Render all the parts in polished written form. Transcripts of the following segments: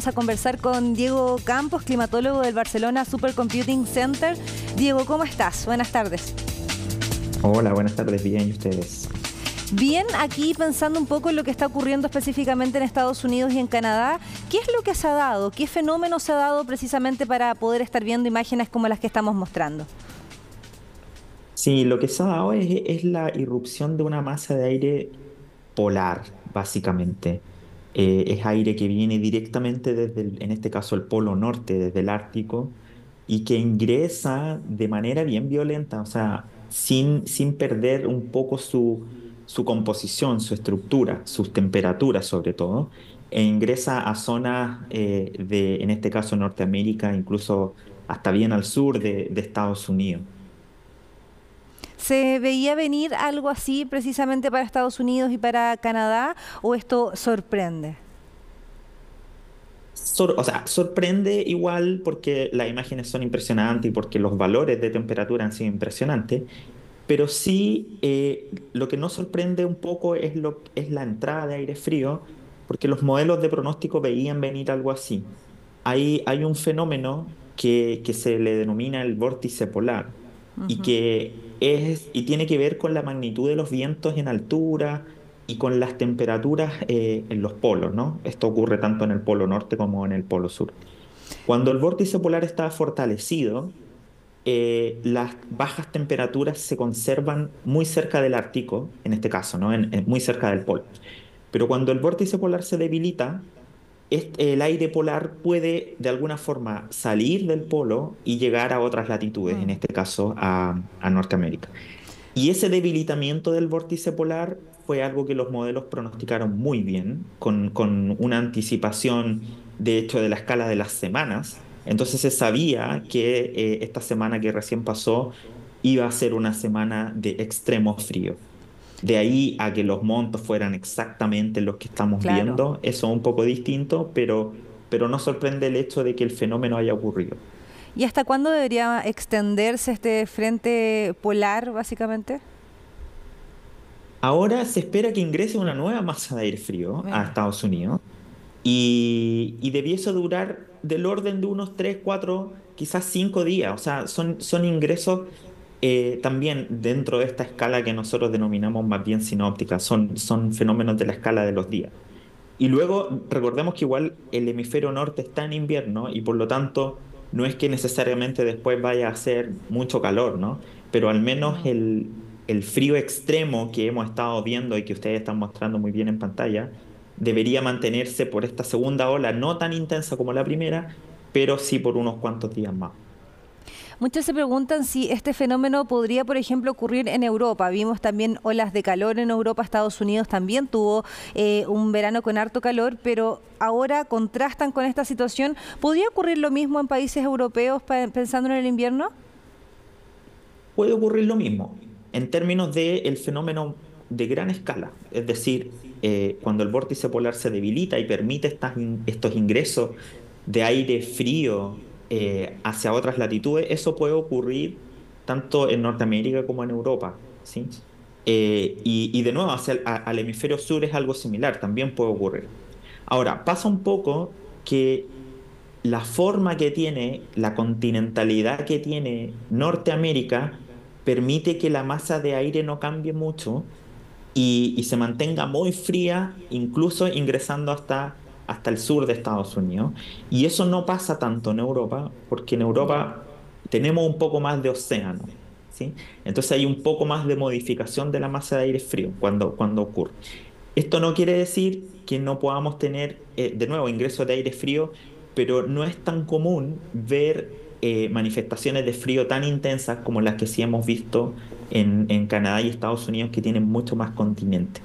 a conversar con Diego Campos, climatólogo del Barcelona Supercomputing Center. Diego, ¿cómo estás? Buenas tardes. Hola, buenas tardes, bien, ¿y ustedes? Bien, aquí pensando un poco en lo que está ocurriendo específicamente en Estados Unidos y en Canadá. ¿Qué es lo que se ha dado? ¿Qué fenómeno se ha dado precisamente para poder estar viendo imágenes como las que estamos mostrando? Sí, lo que se ha dado es la irrupción de una masa de aire polar, básicamente. Es aire que viene directamente desde, en este caso, el Polo Norte, desde el Ártico, y que ingresa de manera bien violenta, o sea, sin perder un poco su composición, su estructura, sus temperaturas sobre todo, e ingresa a zonas en este caso, Norteamérica, incluso hasta bien al sur de Estados Unidos. ¿Se veía venir algo así precisamente para Estados Unidos y para Canadá o esto sorprende? O sea, sorprende igual porque las imágenes son impresionantes y porque los valores de temperatura han sido impresionantes, pero sí lo que nos sorprende un poco es la entrada de aire frío, porque los modelos de pronóstico veían venir algo así. Hay un fenómeno que se le denomina el vórtice polar y Ujú. y tiene que ver con la magnitud de los vientos en altura y con las temperaturas en los polos, ¿no? Esto ocurre tanto en el polo norte como en el polo sur. Cuando el vórtice polar está fortalecido, las bajas temperaturas se conservan muy cerca del Ártico, en este caso, ¿no? Muy cerca del polo. Pero cuando el vórtice polar se debilita, el aire polar puede de alguna forma salir del polo y llegar a otras latitudes, en Mm. este caso a Norteamérica. Y ese debilitamiento del vórtice polar fue algo que los modelos pronosticaron muy bien, con una anticipación, de hecho, de la escala de las semanas. Entonces se sabía que esta semana que recién pasó iba a ser una semana de extremo frío. De ahí a que los montos fueran exactamente los que estamos Claro. viendo, eso es un poco distinto, pero no sorprende el hecho de que el fenómeno haya ocurrido. ¿Y hasta cuándo debería extenderse este frente polar, básicamente? Ahora se espera que ingrese una nueva masa de aire frío a Mira. Estados Unidos y debiese durar del orden de unos 3 4 quizás 5 días. O sea, son ingresos también dentro de esta escala que nosotros denominamos más bien sinóptica. Son fenómenos de la escala de los días. Y luego recordemos que igual el hemisferio norte está en invierno y por lo tanto no es que necesariamente después vaya a hacer mucho calor, ¿no? Pero al menos Mm. el frío extremo que hemos estado viendo y que ustedes están mostrando muy bien en pantalla debería mantenerse por esta segunda ola, no tan intensa como la primera, pero sí por unos cuantos días más. Muchos se preguntan si este fenómeno podría, por ejemplo, ocurrir en Europa. Vimos también olas de calor en Europa. Estados Unidos también tuvo un verano con harto calor, pero ahora contrastan con esta situación. ¿Podría ocurrir lo mismo en países europeos pensando en el invierno? Puede ocurrir lo mismo en términos del fenómeno de gran escala, es decir, cuando el vórtice polar se debilita y permite estos ingresos de aire frío hacia otras latitudes, eso puede ocurrir tanto en Norteamérica como en Europa, ¿sí? Y de nuevo, al hemisferio sur es algo similar, también puede ocurrir. Ahora, pasa un poco que la forma que tiene, la continentalidad que tiene Norteamérica, permite que la masa de aire no cambie mucho y se mantenga muy fría, incluso ingresando hasta el sur de Estados Unidos. Y eso no pasa tanto en Europa, porque en Ya. Europa tenemos un poco más de océano, ¿sí? Entonces hay un poco más de modificación de la masa de aire frío cuando ocurre. Esto no quiere decir que no podamos tener, de nuevo, ingresos de aire frío, pero no es tan común ver manifestaciones de frío tan intensas como las que sí hemos visto en Canadá y Estados Unidos, que tienen mucho más continente.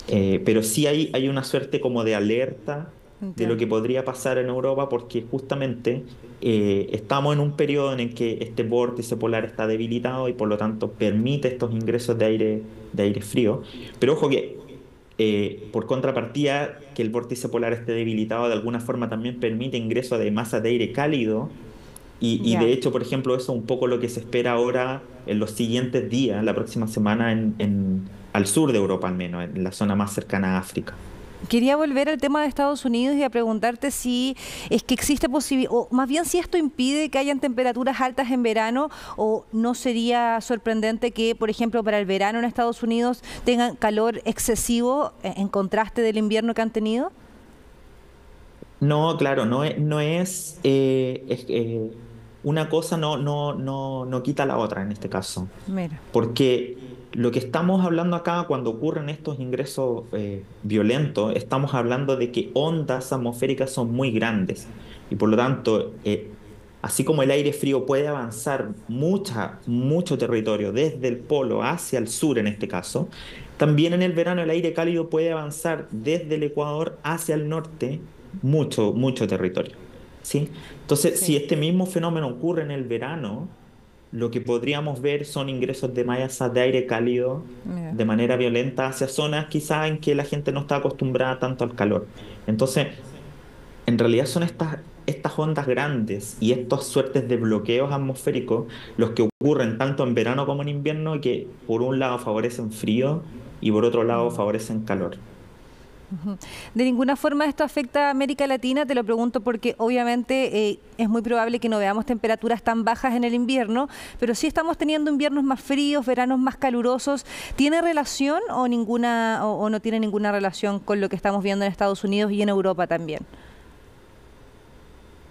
Pero sí hay una suerte como de alerta de lo Entiendo. que podría pasar en Europa, porque justamente estamos en un periodo en el que este vórtice polar está debilitado y por lo tanto permite estos ingresos de aire frío. Pero ojo que por contrapartida, que el vórtice polar esté debilitado de alguna forma también permite ingreso de masas de aire cálido y Ya. de hecho, por ejemplo, eso es un poco lo que se espera ahora en los siguientes días, la próxima semana al sur de Europa al menos, en la zona más cercana a África. Quería volver al tema de Estados Unidos y a preguntarte si es que existe posibilidad, o más bien si esto impide que hayan temperaturas altas en verano, o no sería sorprendente que, por ejemplo, para el verano en Estados Unidos tengan calor excesivo en contraste del invierno que han tenido. No, claro, una cosa no quita la otra en este caso. Mira. Porque lo que estamos hablando acá cuando ocurren estos ingresos violentos, estamos hablando de que ondas atmosféricas son muy grandes y por lo tanto, así como el aire frío puede avanzar mucho territorio desde el polo hacia el sur en este caso, también en el verano el aire cálido puede avanzar desde el Ecuador hacia el norte mucho territorio. ¿Sí? Entonces, si Sí. este mismo fenómeno ocurre en el verano, lo que podríamos ver son ingresos de masas de aire cálido Mira. de manera violenta hacia zonas quizás en que la gente no está acostumbrada tanto al calor. Entonces, en realidad son estas ondas grandes y estas suertes de bloqueos atmosféricos los que ocurren tanto en verano como en invierno y que por un lado favorecen frío y por otro lado favorecen calor. De ninguna forma esto afecta a América Latina, te lo pregunto porque obviamente es muy probable que no veamos temperaturas tan bajas en el invierno, pero sí estamos teniendo inviernos más fríos, veranos más calurosos. ¿Tiene relación o ninguna o no tiene ninguna relación con lo que estamos viendo en Estados Unidos y en Europa también?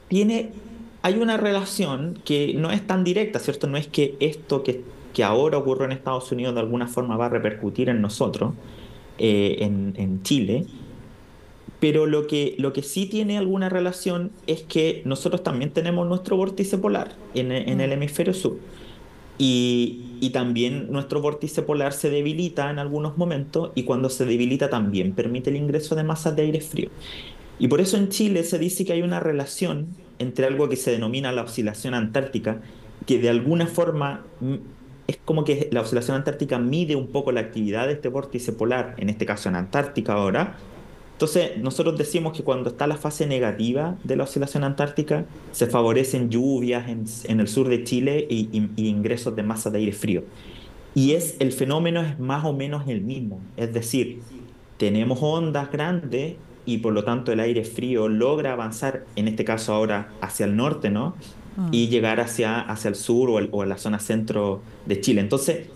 Tiene, hay una relación que no es tan directa, ¿cierto? No es que esto que ahora ocurre en Estados Unidos de alguna forma va a repercutir en nosotros, en Chile, pero lo que sí tiene alguna relación es que nosotros también tenemos nuestro vórtice polar en Mm. el hemisferio sur. Y también nuestro vórtice polar se debilita en algunos momentos y cuando se debilita también permite el ingreso de masas de aire frío. Y por eso en Chile se dice que hay una relación entre algo que se denomina la oscilación antártica, que de alguna forma es como que la oscilación antártica mide un poco la actividad de este vórtice polar, en este caso en Antártica ahora. Entonces, nosotros decimos que cuando está la fase negativa de la oscilación antártica, se favorecen lluvias en el sur de Chile y ingresos de masas de aire frío. Y el fenómeno es más o menos el mismo, es decir, tenemos ondas grandes y por lo tanto el aire frío logra avanzar, en este caso ahora hacia el norte, ¿no? Mm. Y llegar hacia el sur o a la zona centro de Chile. Entonces, esa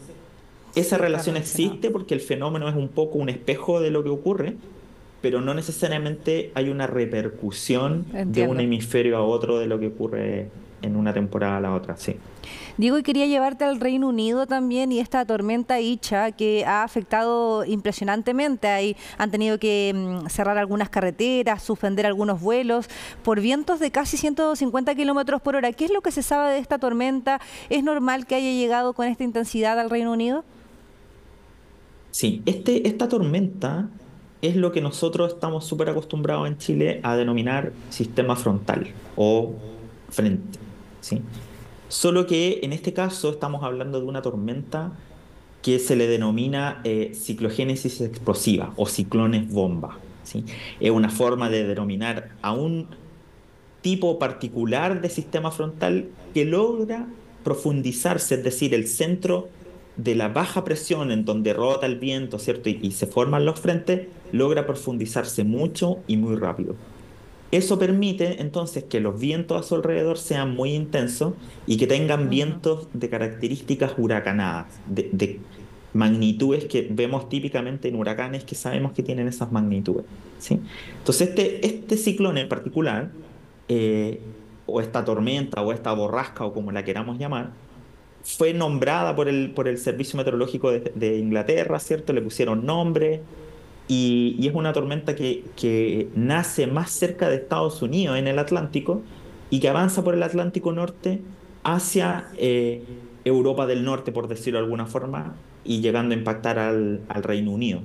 Sí, está relación relacionado. existe porque el fenómeno es un poco un espejo de lo que ocurre, pero no necesariamente hay una repercusión de un Entiendo. hemisferio a otro de lo que ocurre en una temporada a la otra, sí. Diego, y quería llevarte al Reino Unido también y esta tormenta Icha que ha afectado impresionantemente. Ahí han tenido que cerrar algunas carreteras, suspender algunos vuelos por vientos de casi 150 kilómetros por hora. ¿Qué es lo que se sabe de esta tormenta? ¿Es normal que haya llegado con esta intensidad al Reino Unido? Sí, esta tormenta es lo que nosotros estamos súper acostumbrados en Chile a denominar sistema frontal o frente, ¿sí? Solo que en este caso estamos hablando de una tormenta que se le denomina ciclogénesis explosiva o ciclones bomba, ¿sí? Es una forma de denominar a un tipo particular de sistema frontal que logra profundizarse, es decir, el centro de la baja presión en donde rota el viento, ¿cierto? Y se forman los frentes, logra profundizarse mucho y muy rápido. Eso permite entonces que los vientos a su alrededor sean muy intensos y que tengan Ujú. vientos de características huracanadas, de magnitudes que vemos típicamente en huracanes que sabemos que tienen esas magnitudes, ¿sí? Entonces este ciclón en particular, o esta tormenta o esta borrasca o como la queramos llamar, fue nombrada por el Servicio Meteorológico de Inglaterra, ¿cierto? Le pusieron nombre y es una tormenta que nace más cerca de Estados Unidos, en el Atlántico, y que avanza por el Atlántico Norte hacia Europa del Norte, por decirlo de alguna forma, y llegando a impactar al Reino Unido.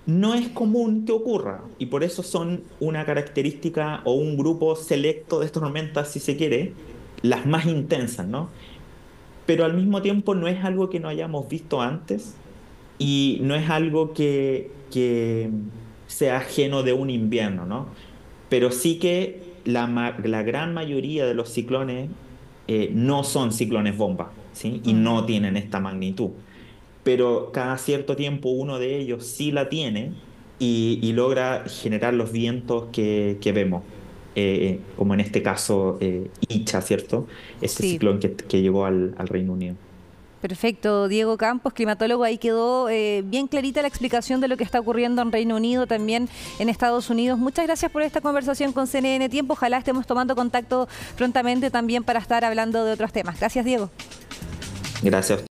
No es común que ocurra, y por eso son una característica o un grupo selecto de tormentas, si se quiere, las más intensas, ¿no? Pero al mismo tiempo no es algo que no hayamos visto antes y no es algo que sea ajeno de un invierno, ¿no? Pero sí que la gran mayoría de los ciclones no son ciclones bomba, ¿sí? Y Ujú. no tienen esta magnitud. Pero cada cierto tiempo uno de ellos sí la tiene y logra generar los vientos que vemos. Como en este caso Icha, ¿cierto? Este Sí. ciclón que llegó al Reino Unido. Perfecto, Diego Campos, climatólogo, ahí quedó bien clarita la explicación de lo que está ocurriendo en Reino Unido, también en Estados Unidos. Muchas gracias por esta conversación con CNN Tiempo. Ojalá estemos tomando contacto prontamente también para estar hablando de otros temas. Gracias, Diego. Gracias.